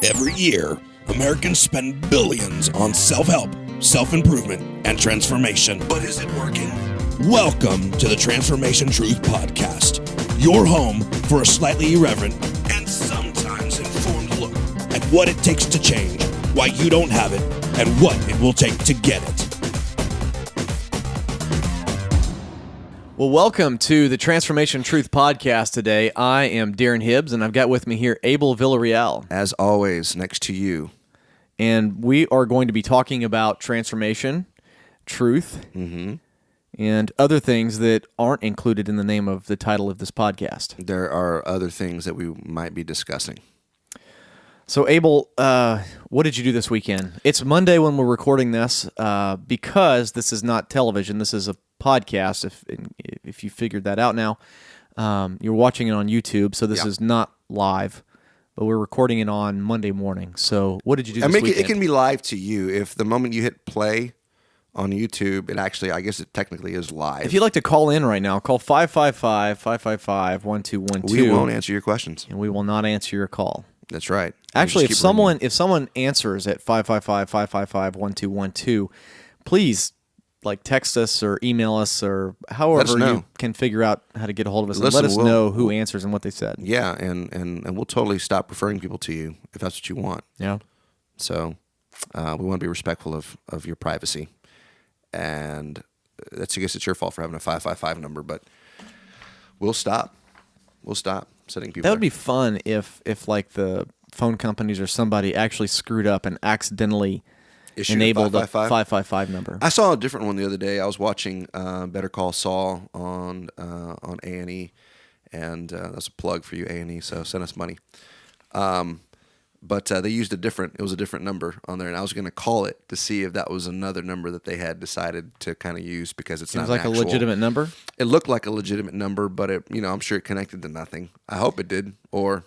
Every year, Americans spend billions on self-help, self-improvement, and transformation. But is it working? Welcome to the Transformation Truth Podcast, your home for a slightly irreverent and sometimes informed look at what it takes to change, why you don't have it, and what it will take to get it. Well, welcome to the Transformation Truth Podcast today. I am Darren Hibbs, and I've got with me here Abel Villarreal. As always, next to you. And we are going to be talking about transformation, truth, and other things that aren't included in the name of the title of this podcast. There are other things that we might be discussing. So, Abel, what did you do this weekend? It's Monday when we're recording this because this is not television. This is a podcast, if you figured that out now. You're watching it on YouTube, so this is not live, but we're recording it on Monday morning. So what did you do this weekend? It can be live to you. If the moment you hit play on YouTube, it actually, I guess it technically is live. If you'd like to call in right now, call 555-555-1212. We won't answer your questions. And we will not answer your call. That's right. Actually, if someone answers at 555-555-1212, please text us or email us or however you can figure out how to get a hold of us. Listen, and let us know who answers and what they said. Yeah, and we'll totally stop referring people to you if that's what you want. Yeah. So we want to be respectful of your privacy. And I guess it's your fault for having a 555 number, but we'll stop. We'll stop sending people. That would be fun if the phone companies or somebody actually screwed up and accidentally enabled a 555 number. I saw a different one the other day. I was watching Better Call Saul on A&E, and that's a plug for you, A&E, so send us money. But they used it was a different number on there, and I was going to call it to see if that was another number that they had decided to kind of use because it's not like actual. A legitimate number? It looked like a legitimate number, but I'm sure it connected to nothing. I hope it did, or...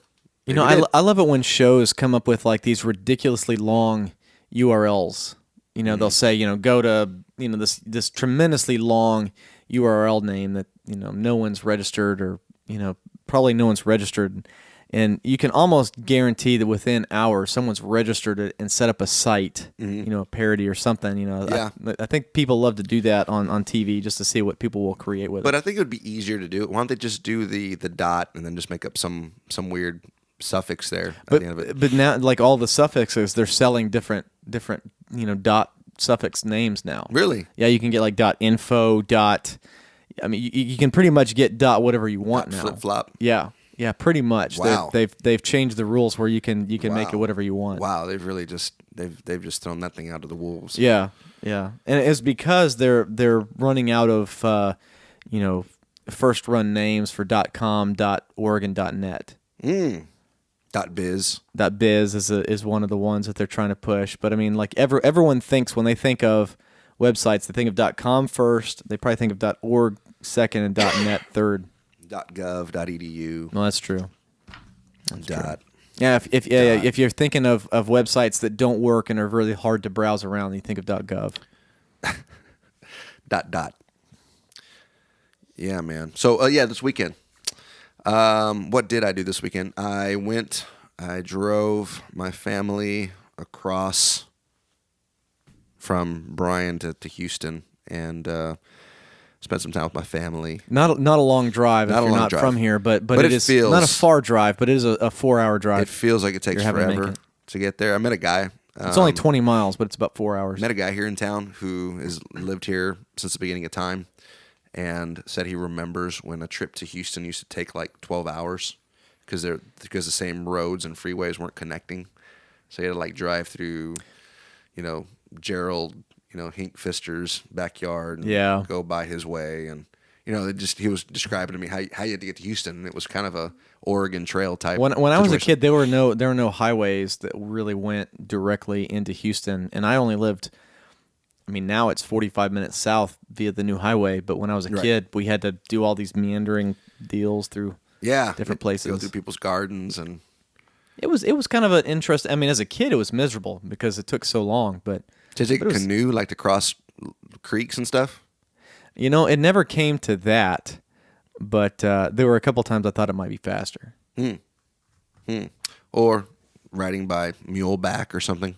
I love it when shows come up with these ridiculously long URLs. They'll say, go to, this tremendously long URL name that, no one's registered or, probably no one's registered. And you can almost guarantee that within hours, someone's registered it and set up a site, a parody or something. Yeah. I think people love to do that on TV just to see what people will create with it. But I think it would be easier to do it. Why don't they just do the dot and then just make up some weird suffix there at the end of it? But now, all the suffixes, they're selling different dot suffix names now. Really? Yeah, you can get .info, you can pretty much get whatever you want now. Flip flop. Yeah, pretty much. Wow. They've changed the rules where you can make it whatever you want. Wow, they've really just thrown that thing out to the wolves. Yeah, and it's because they're running out of first run names for .com, .org, and .net. .biz. .biz is one of the ones that they're trying to push. But everyone thinks when they think of websites, they think of .com first. They probably think of .org second and .net third. .gov, .edu. No, that's true. Dot. Yeah, if you're thinking of websites that don't work and are really hard to browse around, you think of .gov. Dot. Yeah, man. So this weekend. What did I do this weekend? I drove my family across from Bryan to Houston and spent some time with my family. Not a long drive if you're not from here, but it is feels, not a far drive, but it is a 4-hour drive. It feels like it takes forever to get there. I met a guy. It's only 20 miles, but it's about 4 hours. Met a guy here in town who has lived here since the beginning of time. And said he remembers when a trip to Houston used to take 12 hours because the same roads and freeways weren't connecting. So he had to drive through, Gerald, Hink Pfister's backyard and go by his way. And, he was describing to me how you had to get to Houston. And it was kind of a Oregon Trail type. When I was a kid, there were no highways that really went directly into Houston. And I only lived... now it's 45 minutes south via the new highway, but when I was a kid, we had to do all these meandering deals through different places. Go through people's gardens, and it was kind of an interest. As a kid, it was miserable because it took so long. But did you take a canoe to cross creeks and stuff? It never came to that, but there were a couple times I thought it might be faster. Or riding by muleback or something?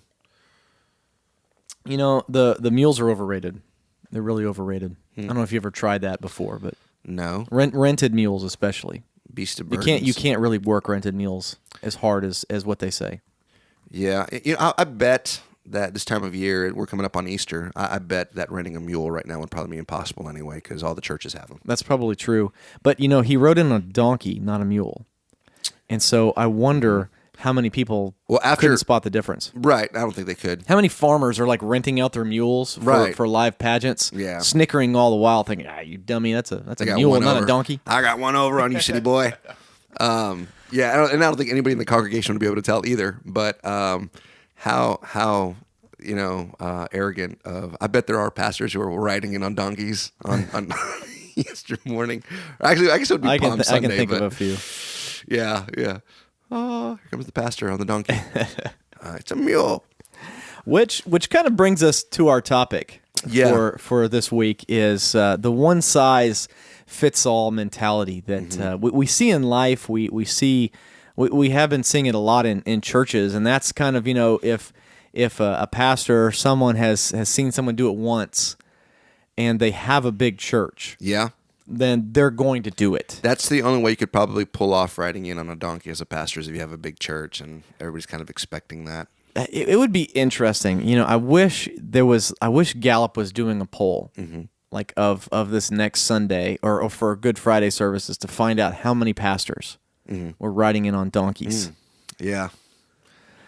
You know, the mules are overrated. They're really overrated. I don't know if you ever tried that before, but No. rented mules especially. Beast of You burdens. can't really work rented mules as hard as what they say. Yeah. I bet that this time of year, we're coming up on Easter, I bet that renting a mule right now would probably be impossible anyway because all the churches have them. That's probably true. But, you know, he rode in on a donkey, not a mule. And so I wonder how many people couldn't spot the difference. Right. I don't think they could. How many farmers are like renting out their mules for live pageants, Yeah. snickering all the while, thinking, you dummy, that's a I got mule, one not over. a donkey. I got one over on you, city boy. Yeah, and I don't think anybody in the congregation would be able to tell either. But how arrogant of. I bet there are pastors who are riding in on donkeys on Easter morning. Or actually, I guess it would be Palm Sunday. I can think but of a few. Yeah. Oh, here comes the pastor on the donkey. It's a mule. Which kind of brings us to our topic for this week is the one size fits all mentality that we see in life. We have been seeing it a lot in churches, and that's kind of, if a pastor or someone has seen someone do it once and they have a big church, Yeah. then they're going to do it. That's the only way you could probably pull off riding in on a donkey as a pastor is if you have a big church and everybody's kind of expecting that. It would be interesting. I wish Gallup was doing a poll like of this next Sunday or for Good Friday services to find out how many pastors were riding in on donkeys. Yeah.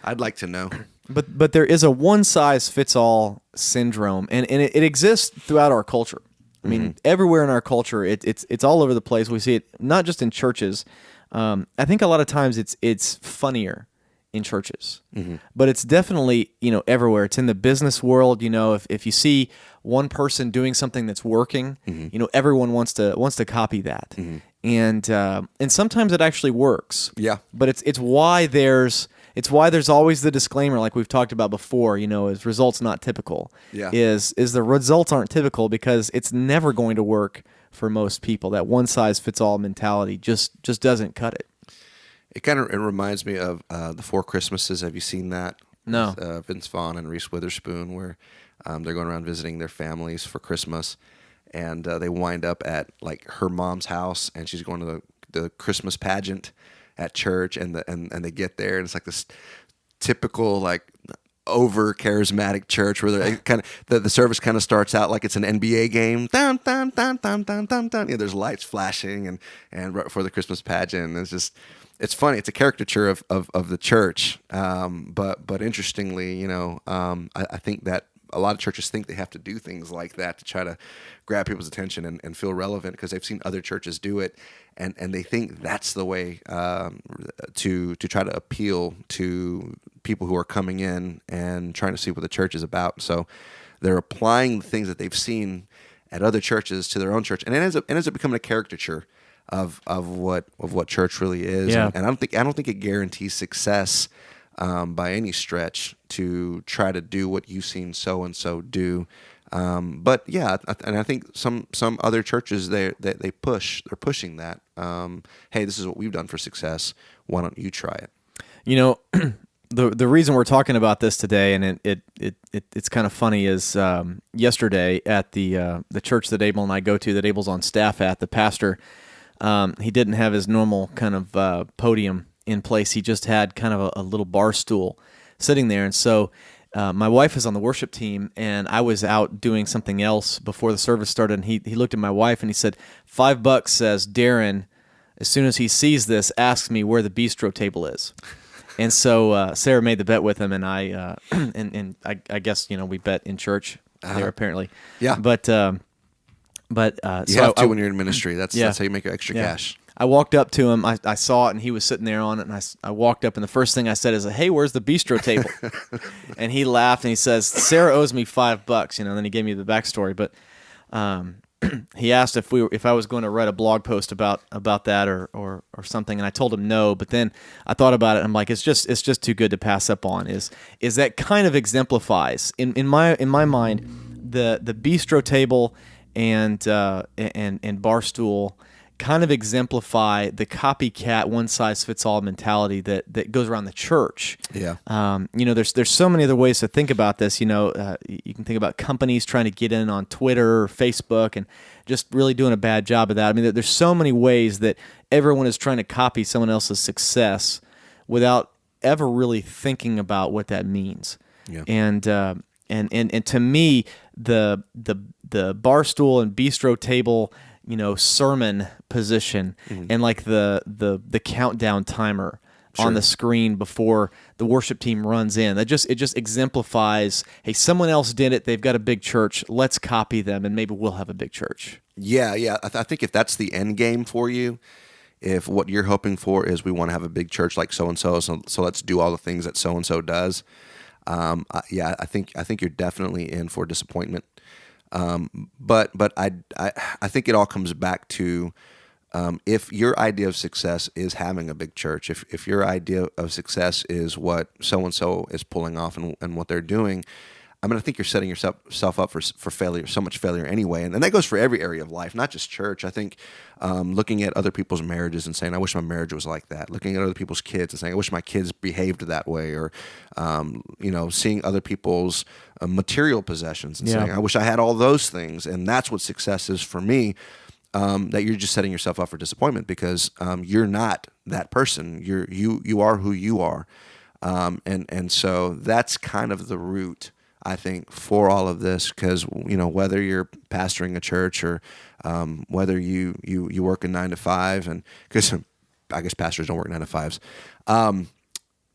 I'd like to know. But there is a one size fits all syndrome, and it exists throughout our culture. I mean, everywhere in our culture, it's all over the place. We see it not just in churches. I think a lot of times it's funnier in churches, but it's definitely everywhere. It's in the business world. If you see one person doing something that's working, everyone wants to copy that, and sometimes it actually works. Yeah. But it's why there's always the disclaimer, like we've talked about before, is results not typical. Yeah. Is the results aren't typical because it's never going to work for most people. That one size fits all mentality just doesn't cut it. It reminds me of the Four Christmases. Have you seen that? No. With, Vince Vaughn and Reese Witherspoon, where they're going around visiting their families for Christmas, and they wind up at like her mom's house, and she's going to the Christmas pageant at church, and they get there, and it's like this typical like over charismatic church where they're kind of the service kind of starts out like it's an NBA game. Dun, dun, dun, dun, dun, dun, dun. There's lights flashing and right before the Christmas pageant. It's funny. It's a caricature of the church. But interestingly, I think that a lot of churches think they have to do things like that to try to grab people's attention and feel relevant because they've seen other churches do it, and they think that's the way to try to appeal to people who are coming in and trying to see what the church is about. So they're applying the things that they've seen at other churches to their own church, and it ends up becoming a caricature of what church really is. Yeah. And I don't think it guarantees success by any stretch to try to do what you've seen so and so do. But yeah, and I think some other churches they're pushing that. Hey, this is what we've done for success. Why don't you try it? The reason we're talking about this today, and it's kind of funny, is yesterday at the church that Abel and I go to, that Abel's on staff at, the pastor, he didn't have his normal kind of podium in place. He just had kind of a little bar stool sitting there, and so my wife is on the worship team, and I was out doing something else before the service started, and he looked at my wife and he said, $5 says Darren, as soon as he sees this, asks me where the bistro table is. And so Sarah made the bet with him, and I I guess we bet in church there apparently. Yeah. But You so have to when you're in ministry. That's how you make extra yeah. cash. I walked up to him. I saw it, and he was sitting there on it. And I walked up, and the first thing I said is, "Hey, where's the bistro table?" And he laughed, and he says, "Sarah owes me $5." And then he gave me the backstory. But he asked if I was going to write a blog post about that or something, and I told him no. But then I thought about it, and I'm like, it's just too good to pass up on. Is that kind of exemplifies in my mind the bistro table and bar stool kind of exemplify the copycat, one-size-fits-all mentality that goes around the church. Yeah. There's so many other ways to think about this. You can think about companies trying to get in on Twitter or Facebook and just really doing a bad job of that. I mean, there's so many ways that everyone is trying to copy someone else's success without ever really thinking about what that means. Yeah. And to me, the barstool and bistro table, sermon position, and like the countdown timer on the screen before the worship team runs in, it just exemplifies, hey, someone else did it, they've got a big church, let's copy them, and maybe we'll have a big church. Yeah. I think if that's the end game for you, if what you're hoping for is we want to have a big church like so-and-so, so let's do all the things that so-and-so does, I think you're definitely in for disappointment. But I think it all comes back to if your idea of success is having a big church, if your idea of success is what so-and-so is pulling off and what they're doing, I mean, I think you're setting yourself up for failure, so much failure anyway. And that goes for every area of life, not just church. I think looking at other people's marriages and saying, I wish my marriage was like that. Looking at other people's kids and saying, I wish my kids behaved that way. Or, seeing other people's material possessions and saying, I wish I had all those things. And that's what success is for me, that you're just setting yourself up for disappointment because you're not that person. You are who you are. And so that's kind of the root, I think, for all of this, because whether you're pastoring a church or whether you work a 9 to 5, and because I guess pastors don't work 9 to 5s,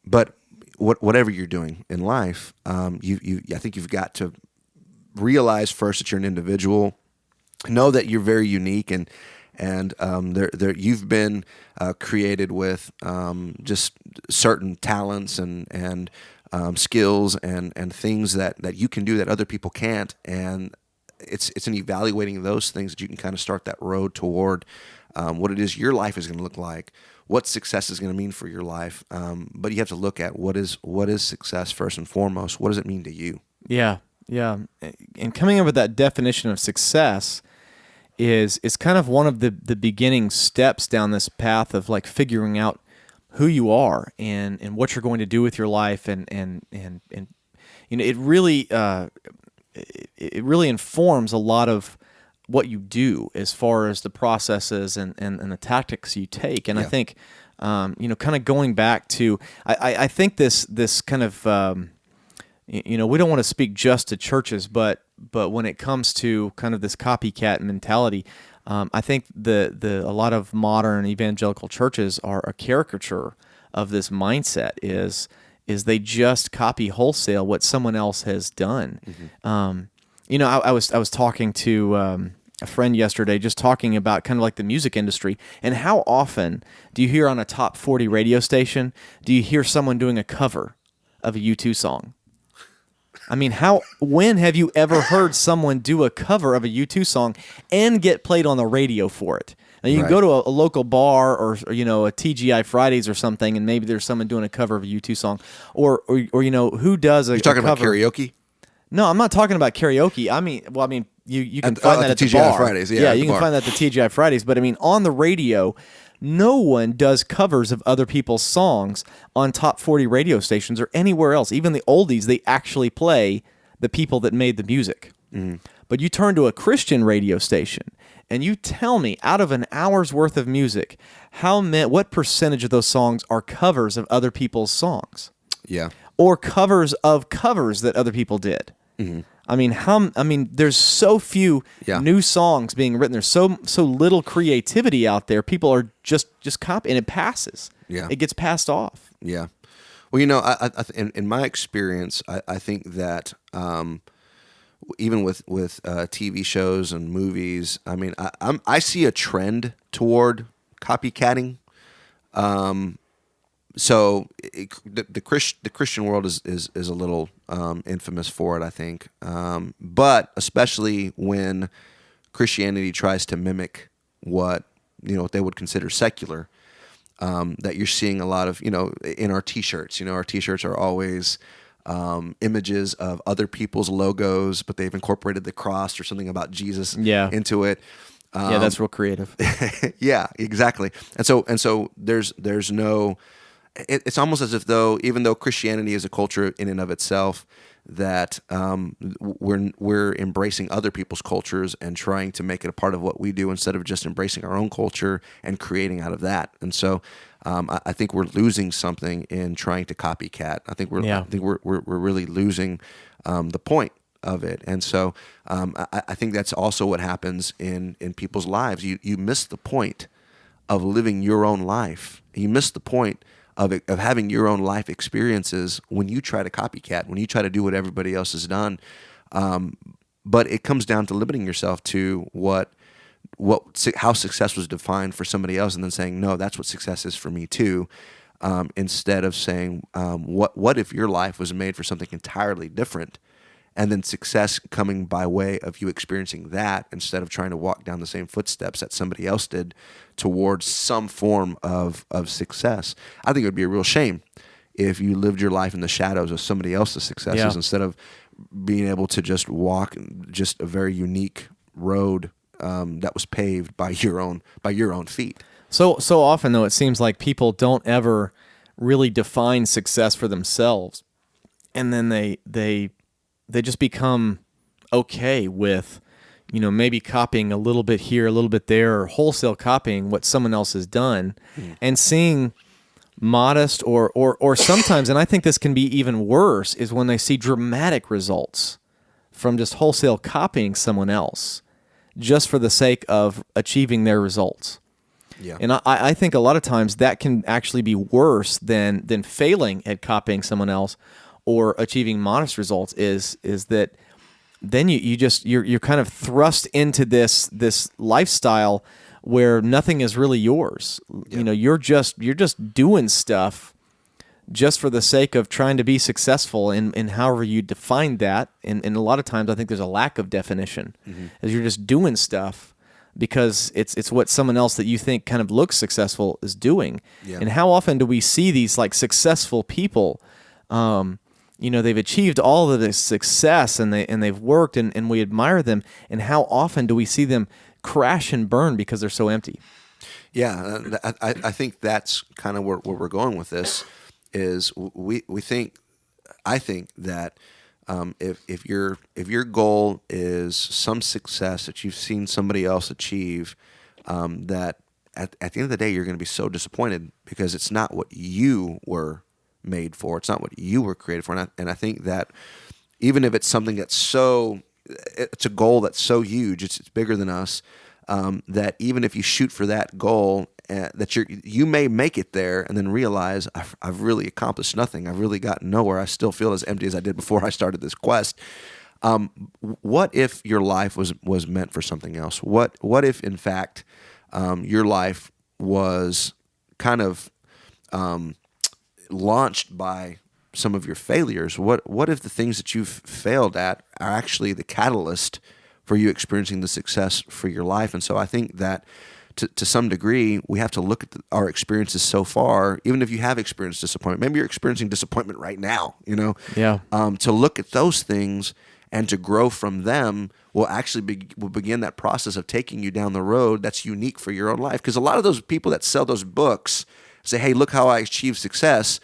but whatever you're doing in life, I think you've got to realize first that you're an individual, know that you're very unique, and you've been created with just certain talents and skills and things that you can do that other people can't, and it's in evaluating those things that you can kind of start that road toward what it is your life is going to look like, what success is going to mean for your life. But you have to look at what is success first and foremost. What does it mean to you? Yeah. And coming up with that definition of success is kind of one of the beginning steps down this path of like figuring out who you are and what you're going to do with your life, and it really informs a lot of what you do as far as the processes and the tactics you take. And I think kind of going back to I think this kind of we don't want to speak just to churches, but when it comes to kind of this copycat mentality, I think a lot of modern evangelical churches are a caricature of this mindset. Is they just copy wholesale what someone else has done. Mm-hmm. I was talking to a friend yesterday, just talking about kind of like the music industry, and how often do you hear on a top 40 radio station, do you hear someone doing a cover of a U2 song? I mean, when have you ever heard someone do a cover of a U2 song and get played on the radio for it? Now, you can go to a local bar or a TGI Fridays or something, and maybe there's someone doing a cover of a U2 song, or who does a? You're talking about karaoke? No, I'm not talking about karaoke. I mean, you can find that at the TGI bar. Fridays. Yeah, you can find that at the TGI Fridays. But I mean, on the radio, no one does covers of other people's songs on top 40 radio stations or anywhere else. Even the oldies, they actually play the people that made the music. Mm. But you turn to a Christian radio station and you tell me, out of an hour's worth of music, what percentage of those songs are covers of other people's songs? Yeah. Or covers of covers that other people did. Mm-hmm. I mean, there's so few new songs being written. There's so little creativity out there. People are just copying, and it passes. Yeah, it gets passed off. Yeah. Well, I in my experience, I think that even with TV shows and movies, I mean, I see a trend toward copycatting. So the Christian world is a little infamous for it, I think. But especially when Christianity tries to mimic what they would consider secular, that you're seeing a lot of in our T-shirts. Our T-shirts are always images of other people's logos, but they've incorporated the cross or something about Jesus into it. Yeah, that's real creative. Yeah, exactly. And so there's no. It's almost as if though, even though Christianity is a culture in and of itself, that we're embracing other people's cultures and trying to make it a part of what we do instead of just embracing our own culture and creating out of that. And so I think we're losing something in trying to copycat. I think we're really losing the point of it. And so I think that's also what happens in people's lives. You miss the point of living your own life. You miss the point of having your own life experiences when you try to copycat, when you try to do what everybody else has done. But it comes down to limiting yourself to how success was defined for somebody else, and then saying, no, that's what success is for me too. Instead of saying, what if your life was made for something entirely different? And then success coming by way of you experiencing that instead of trying to walk down the same footsteps that somebody else did towards some form of success. I think it would be a real shame if you lived your life in the shadows of somebody else's successes instead of being able to just walk just a very unique road that was paved by your own feet. So often, though, it seems like people don't ever really define success for themselves, and then they just become okay with, maybe copying a little bit here, a little bit there, or wholesale copying what someone else has done, and seeing modest or sometimes, and I think this can be even worse, is when they see dramatic results from just wholesale copying someone else just for the sake of achieving their results. Yeah. And I think a lot of times that can actually be worse than failing at copying someone else or achieving modest results is that then you're kind of thrust into this lifestyle where nothing is really yours. Yeah. You're just doing stuff just for the sake of trying to be successful in however you define that. And a lot of times I think there's a lack of definition, as you're just doing stuff because it's what someone else that you think kind of looks successful is doing. Yeah. And how often do we see these like successful people? They've achieved all of this success and they've worked and we admire them. And how often do we see them crash and burn because they're so empty? Yeah, I think that's kind of where we're going with this. Is I think that if your goal is some success that you've seen somebody else achieve, that at the end of the day you're going to be so disappointed because it's not what you were made for. It's not what you were created for. And I think that even if it's something it's a goal that's so huge, it's bigger than us, that even if you shoot for that goal, that you may make it there and then realize I've really accomplished nothing. I've really gotten nowhere. I still feel as empty as I did before I started this quest. What if your life was meant for something else? What if in fact your life was kind of launched by some of your failures? What if the things that you've failed at are actually the catalyst for you experiencing the success for your life? And so I think that to some degree, we have to look at our experiences so far, even if you have experienced disappointment. Maybe you're experiencing disappointment right now, Yeah. To look at those things and to grow from them will actually begin that process of taking you down the road that's unique for your own life. Because a lot of those people that sell those books say, hey, look how I achieved success.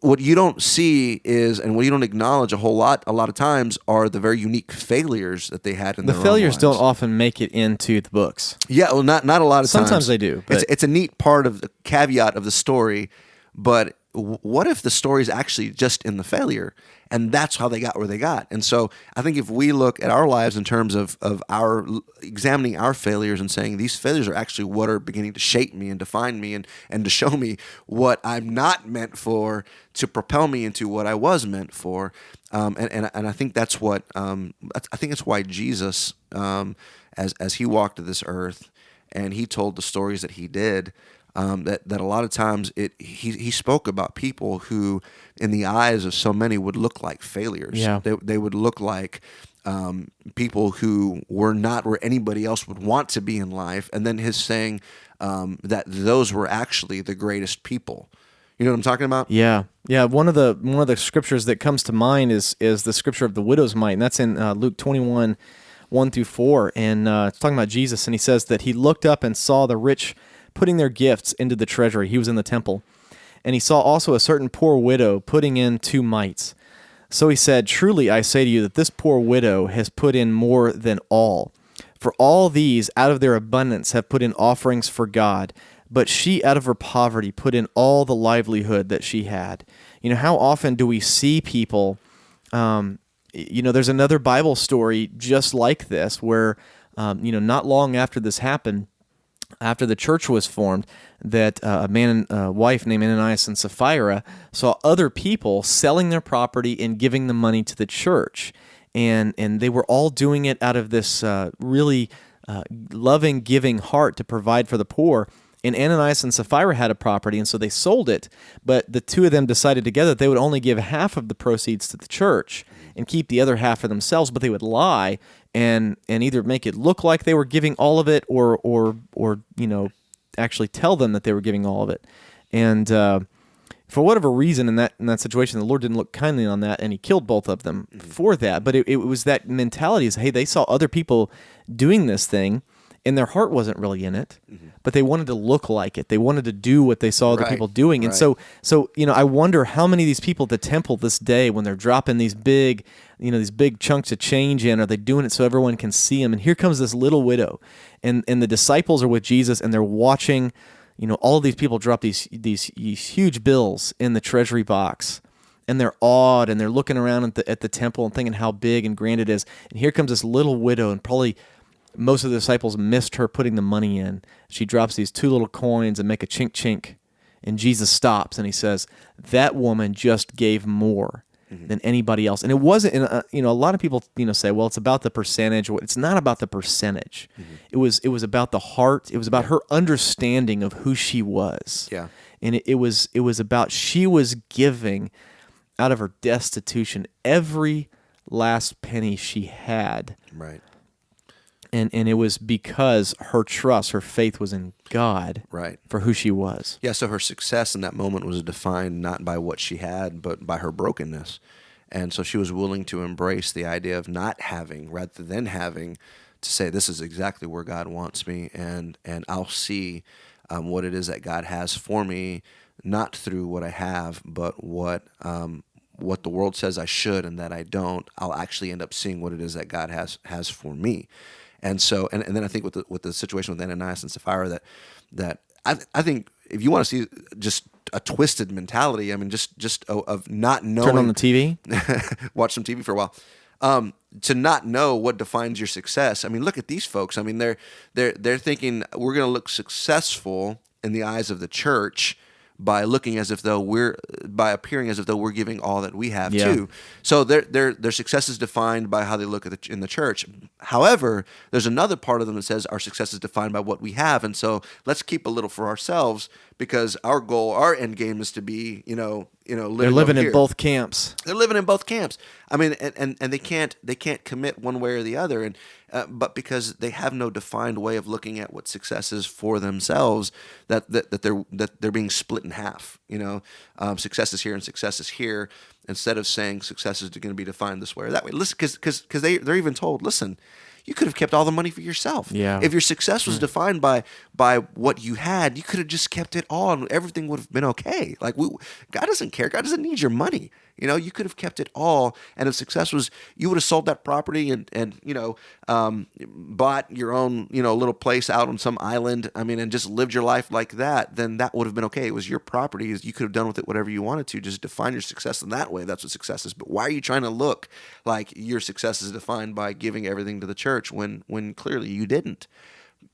What you don't see is, and what you don't acknowledge a lot of times, are the very unique failures that they had in their own lives. The failures don't often make it into the books. Yeah, well, not a lot of times. Sometimes they do. But It's a neat part of the caveat of the story, but what if the story is actually just in the failure, and that's how they got where they got? And so I think if we look at our lives in terms of our examining our failures and saying these failures are actually what are beginning to shape me and define me and to show me what I'm not meant for, to propel me into what I was meant for, and I think that's what I think it's why Jesus, as he walked to this earth and he told the stories that he did. That a lot of times he spoke about people who, in the eyes of so many, would look like failures. Yeah. They would look like people who were not where anybody else would want to be in life. And then his saying that those were actually the greatest people. You know what I'm talking about? Yeah. One of the scriptures that comes to mind is the scripture of the widow's mite, and that's in Luke 21, 1 through 4, and it's talking about Jesus, and he says that he looked up and saw the rich putting their gifts into the treasury. He was in the temple. And he saw also a certain poor widow putting in 2 mites. So he said, "Truly I say to you that this poor widow has put in more than all. For all these out of their abundance have put in offerings for God, but she out of her poverty put in all the livelihood that she had." How often do we see people, there's another Bible story just like this where, not long after this happened, after the church was formed, that a man and a wife named Ananias and Sapphira saw other people selling their property and giving the money to the church. And they were all doing it out of this really loving, giving heart to provide for the poor. And Ananias and Sapphira had a property, and so they sold it. But the two of them decided together that they would only give half of the proceeds to the church and keep the other half for themselves. But they would lie and either make it look like they were giving all of it, or actually tell them that they were giving all of it. And for whatever reason, in that situation, the Lord didn't look kindly on that, and He killed both of them for that. But it was that mentality: is hey, they saw other people doing this thing, and their heart wasn't really in it, but they wanted to look like it. They wanted to do what they saw other people doing. And so I wonder how many of these people at the temple this day, when they're dropping these big chunks of change in, are they doing it so everyone can see them? And here comes this little widow, and the disciples are with Jesus, and they're watching, all of these people drop these huge bills in the treasury box, and they're awed, and they're looking around at the temple and thinking how big and grand it is. And here comes this little widow, and probably most of the disciples missed her putting the money in. She drops these 2 little coins and make a chink chink, and Jesus stops and He says, "That woman just gave more than anybody else." And it wasn't, a lot of people say, well, it's about the percentage. It's not about the percentage. It was about the heart. It was about her understanding of who she was. Yeah. And it was about, she was giving out of her destitution every last penny she had. Right. And it was because her trust, her faith was in God, right, for who she was. Yeah, so her success in that moment was defined not by what she had, but by her brokenness. And so she was willing to embrace the idea of not having, rather than having, to say, this is exactly where God wants me, and I'll see what it is that God has for me, not through what I have, but what the world says I should and that I don't. I'll actually end up seeing what it is that God has for me. And so, and then I think with the situation with Ananias and Sapphira, that I think if you want to see just a twisted mentality, I mean, just of not knowing. Turn on the TV, watch some TV for a while. To not know what defines your success. I mean, look at these folks. I mean, they're thinking we're going to look successful in the eyes of the church by appearing as if though we're giving all that we have too. So their success is defined by how they look in the church. However, there's another part of them that says our success is defined by what we have, and so let's keep a little for ourselves, because our end game is to be, living. They're living in both camps. They're living in both camps. I mean, and they can't commit one way or the other, and but because they have no defined way of looking at what success is for themselves, that they're being split in half. Success is here and success is here, instead of saying success is going to be defined this way or that way. Listen, because they're even told, listen, you could have kept all the money for yourself. Yeah. If your success was defined by what you had, you could have just kept it all, and everything would have been okay. Like God doesn't care. God doesn't need your money. You could have kept it all, and if success was, you would have sold that property and bought your own little place out on some island. I mean, and just lived your life like that. Then that would have been okay. It was your property. You could have done with it whatever you wanted to. Just define your success in that way. That's what success is. But why are you trying to look like your success is defined by giving everything to the church when clearly you didn't?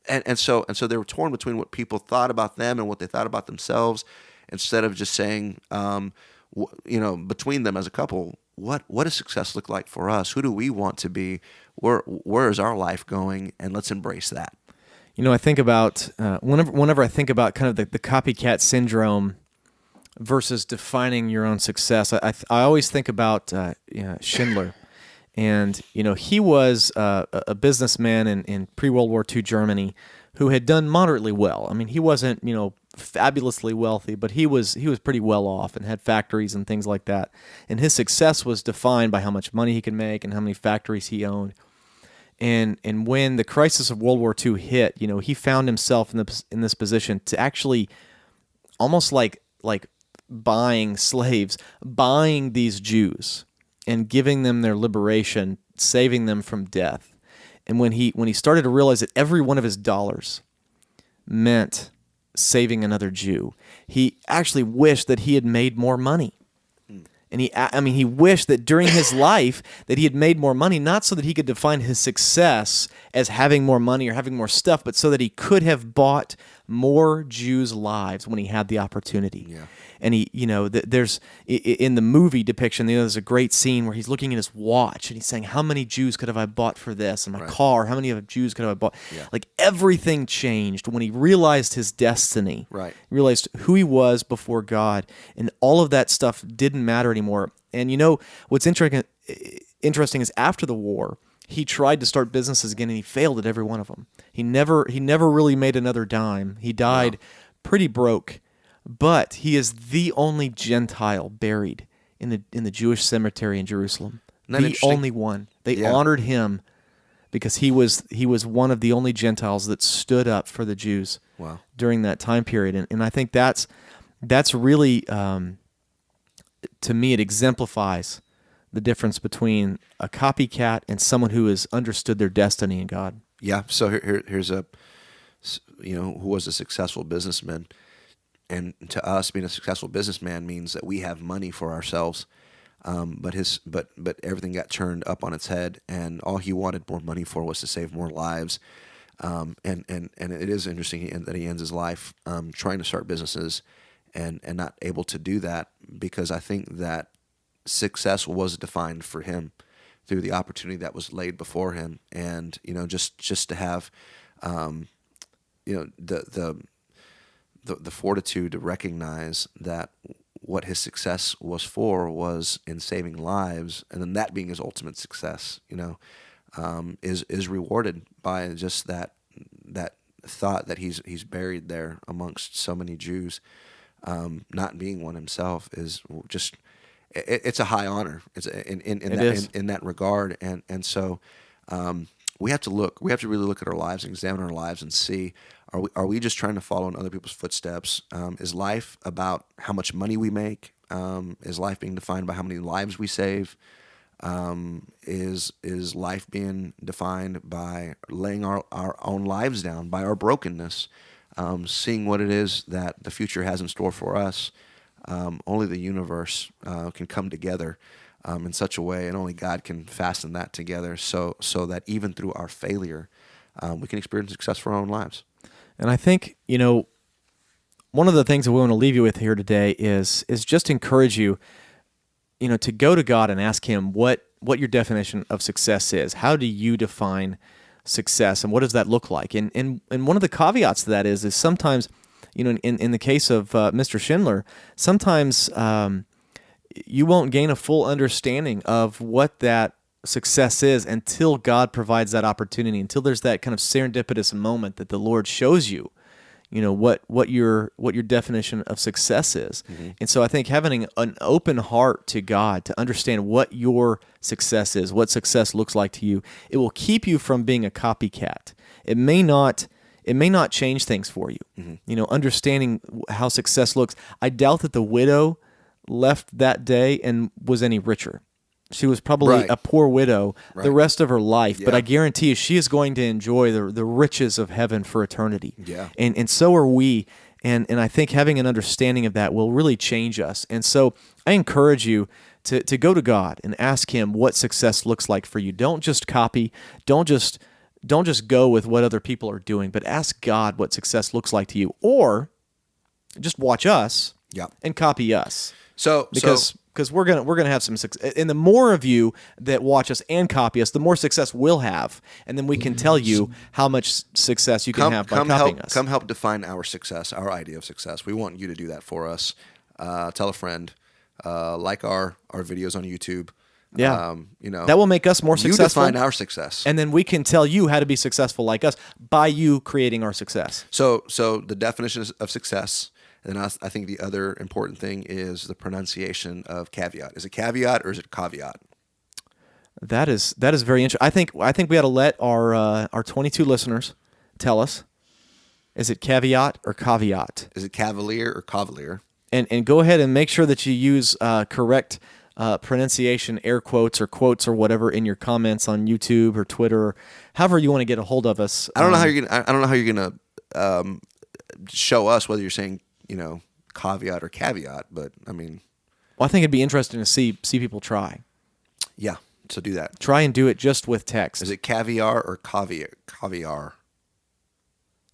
And so they were torn between what people thought about them and what they thought about themselves, instead of just saying, between them as a couple, what does success look like for us? Who do we want to be? Where is our life going? And let's embrace that. I think about whenever I think about kind of the copycat syndrome versus defining your own success, I always think about Schindler. And, he was a businessman in pre-World War II Germany who had done moderately well. I mean, he wasn't, fabulously wealthy, but he was pretty well off and had factories and things like that. And his success was defined by how much money he could make and how many factories he owned. And when the crisis of World War II hit, he found himself in this position to actually almost like buying slaves, buying these Jews and giving them their liberation, saving them from death. And when he started to realize that every one of his dollars meant saving another Jew, he actually wished that he had made more money. And he wished that during his life that he had made more money, not so that he could define his success as having more money or having more stuff, but so that he could have bought more Jews' lives when he had the opportunity. Yeah. And there's in the movie depiction, there's a great scene where he's looking at his watch and he's saying, "How many Jews could have I bought for this? And my car, how many of Jews could have I bought?" Yeah. Like everything changed when he realized his destiny. Right. He realized who he was before God, and all of that stuff didn't matter anymore. And what's interesting is after the war, he tried to start businesses again, and he failed at every one of them. He never really made another dime. He died pretty broke. But he is the only Gentile buried in the Jewish cemetery in Jerusalem. The only one. They honored him because he was one of the only Gentiles that stood up for the Jews during that time period. And I think that's really, to me, it exemplifies the difference between a copycat and someone who has understood their destiny in God. Yeah. So here's who was a successful businessman. And to us, being a successful businessman means that we have money for ourselves. But everything got turned up on its head, and all he wanted more money for was to save more lives. And it is interesting that he ends his life trying to start businesses and not able to do that, because I think that success was defined for him through the opportunity that was laid before him, and just to have the fortitude to recognize that what his success was for was in saving lives, and then that being his ultimate success, is rewarded by just that thought that he's buried there amongst so many Jews. Not being one himself is just it's a high honor. It's in that regard, and so we have to really look at our lives and examine our lives and see. Are we just trying to follow in other people's footsteps? Is life about how much money we make? Is life being defined by how many lives we save? Is life being defined by laying our own lives down, by our brokenness, seeing what it is that the future has in store for us? Only the universe can come together in such a way, and only God can fasten that together so that even through our failure, we can experience success for our own lives. And I think, one of the things that we want to leave you with here today is just encourage you, to go to God and ask Him what your definition of success is. How do you define success, and what does that look like? And one of the caveats to that is sometimes, in the case of Mr. Schindler, sometimes you won't gain a full understanding of what that success is until God provides that opportunity, until there's that kind of serendipitous moment that the Lord shows you, what your definition of success is. Mm-hmm. And so I think having an open heart to God to understand what your success is, what success looks like to you, it will keep you from being a copycat. It may not change things for you. Mm-hmm. Understanding how success looks. I doubt that the widow left that day and was any richer. She was probably a poor widow the rest of her life, but I guarantee you she is going to enjoy the riches of heaven for eternity. Yeah. And so are we. And I think having an understanding of that will really change us. And so I encourage you to go to God and ask Him what success looks like for you. Don't just copy. Don't just go with what other people are doing, but ask God what success looks like to you. Or just watch us and copy us. Because we're gonna have some success, and the more of you that watch us and copy us, the more success we'll have, and then we can tell you how much success you can have by copying us. Come help define our success, our idea of success. We want you to do that for us. Tell a friend, like our videos on YouTube. Yeah, that will make us more successful. You define our success, and then we can tell you how to be successful like us by you creating our success. So the definition of success. And I think the other important thing is the pronunciation of caveat. Is it caveat or is it caveat? That is very interesting. I think we ought to let our 22 listeners tell us, is it caveat or caveat? Is it cavalier or cavalier? And go ahead and make sure that you use correct pronunciation, air quotes or whatever in your comments on YouTube or Twitter, or however you want to get a hold of us. I don't know how you're gonna show us whether you're saying caveat or caveat, but I mean, Well, I think it'd be interesting to see people try. yeah. So do that. Try and do it just with text. Is it caviar or caviar?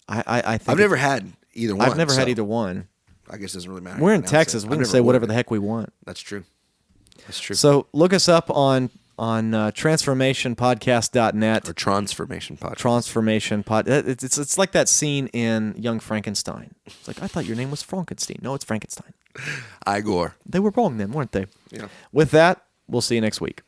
I think I've never had either one. I've never had so either one. I guess it doesn't really matter. We're in Texas. We can say whatever the heck we want. That's true. That's true. So look us up on transformationpodcast.net. Or transformation podcast. Transformation pod. It's like that scene in Young Frankenstein. It's like, I thought your name was Frankenstein. No, it's Frankenstein. Igor. They were wrong then, weren't they? Yeah. With that, we'll see you next week.